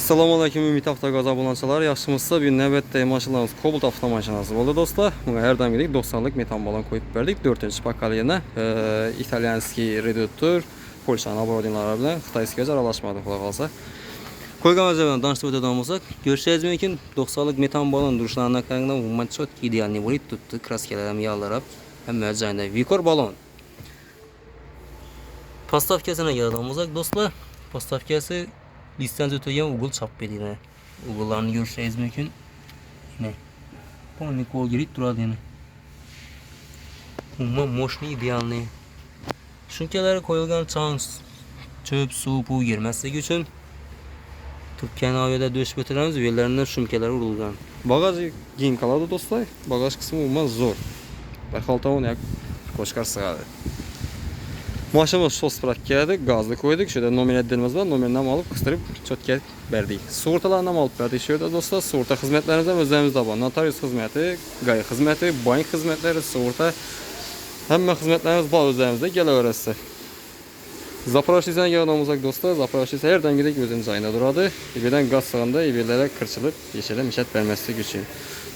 Assalamu alaykum ümid avtoqaz abunəçiləri. Yaxşımızsa bir növbətdə maşınlarımız Cobalt avtomaşinası oldu dostlar. Buna hər daim dedik 90'lık metan balon koyup verdik. 4-cü pakaliyana İtalyanski reduktor Polşanın aborodinləri ilə Xitayski aralaşmadı qulaq alsa. Koyğan əzəbən danışıb ödədiyimizdə görüşəcəyiz mümkün 90'lık metan balon duruşlarına qarşında umman çox ideal nivoli tuttu. Kraskalarım yağlarab hem məcayında Vikor balon. Pastavkasına gələdiyimizdə dostlar, pastavkası listan ötürgen Google çap bedine. Google'larını görüşeceğiz mümkün. Yine. Bunu kol girip duradı yine. Umma moşni idealni. Şunkeleri koyulgan çans, çöp, su, bu girmezse üçün. Türkiye'nin aviyada döş götüremiz üyelerinden şunkeleri vurulgan. Bagajı giyin kaladı dostlar. Bagaj kısmı umma zor. Bakalta onu yak koşkar sığadı. Maşımız sos bırak geldi, gazlı koyduk. Şöyle nomer edilmemiz var. Nomerinden alıp kıstırıp çötke verdik. Sığortalarından alıp verdik. Şöyle dostlar, sığorta hizmetlerimizden özlemizde var. Notarius hizmeti, gayı hizmeti, bank hizmetleri, sığorta. Hemen hizmetlerimiz var özlemizde. Gel öğretsin. Zaporojye'den yanımızda dostlar. Zaporojye her daim gidip gözünüz ayında duradı. İbirden gaz sağında ibirlere kırçılıp yeşile mişet vermesi güçlü.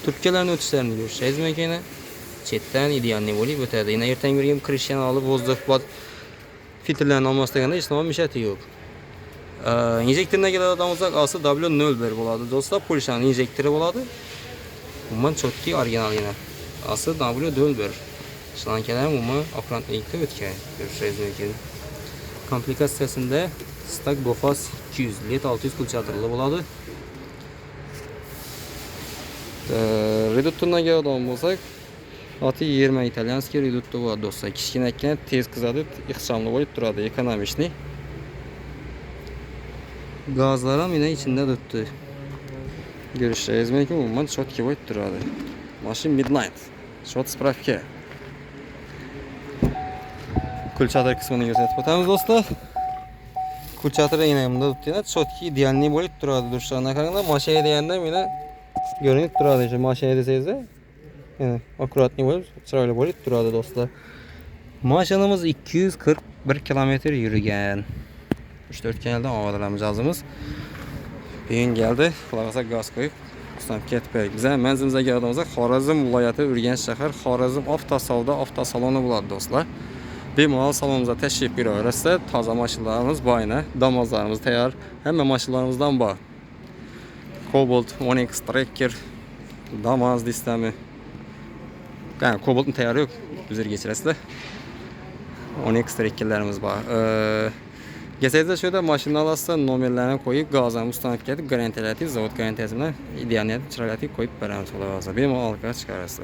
Türkiye'lerin ötüşlerini görüşeceğiz mekine. Çetten ideal nivoli ötedi. Yine erten bir Christian alıp bozduk. Filtrlerini almasına hiç zaman mişeti yok. İnjektörüne gelen adamımızda ası W01 buladı. Dostlar Polşanın injektörü buladı. Bundan çok ki orijinal yine. Ası W01. Şlankelerin bunu aprantlıkta ötken. Görüşürüz mümkün. Komplikasyasında Stak Bofas 200 LED 600 kulçatırlı buladı. Reduktoruna gelen adamımızda Atı 20 İtalyanski reduktor var dostlar. Kichkinakkina tez qizadib, ixchamli bo'lib turadi, ekonomishni. Gazlar ham yine içinde tuttu. Görüşeceğiz mümkün umuman shotki bo'lib turadi. Mashin Midnight. Shot spravka. Kulchatir qismini ko'rsatib o'tamiz dostlar. Kulchatir yine bunda tutadi. Shotki idealni bo'lib turadi. Durishlarına qaraganda mashina deganda mana görünüp turadi. Shu mashina desangiz yani akuratli bo'lib, chiroyli bo'lib turadi dostlar. Mashinamiz 241 kilometr yürügen. 3-4 keldi avalarimiz azımız. Beyin geldi. Qulağıza gaz koyup ustanıp ketdik. Bize menzilimize geldiğimizde Xorazm viloyati Urganch shahar Xorazm avtosavdo avtosaloni bo'ladi dostlar. Bemalol salonumuza təşrif buyurursa, taza maşınlarımız bayna, damazlarımız tayyor. Hemen maşınlarımızdan bak. Cobalt, Onyx, Tracker, damaz listemi. Yani Cobalt'ın tayarı yok. Üzeri geçiresler. Onyx Tracker'lerimiz var. Geçseydi şöyle maşının alasında nomerlerini koyup gazlarını ustanıp geldik. Garantiyatif, zavod garantiyasından ideal niyeti çıralatip koyup beraber ola. Benim o algıya çıkarırsa.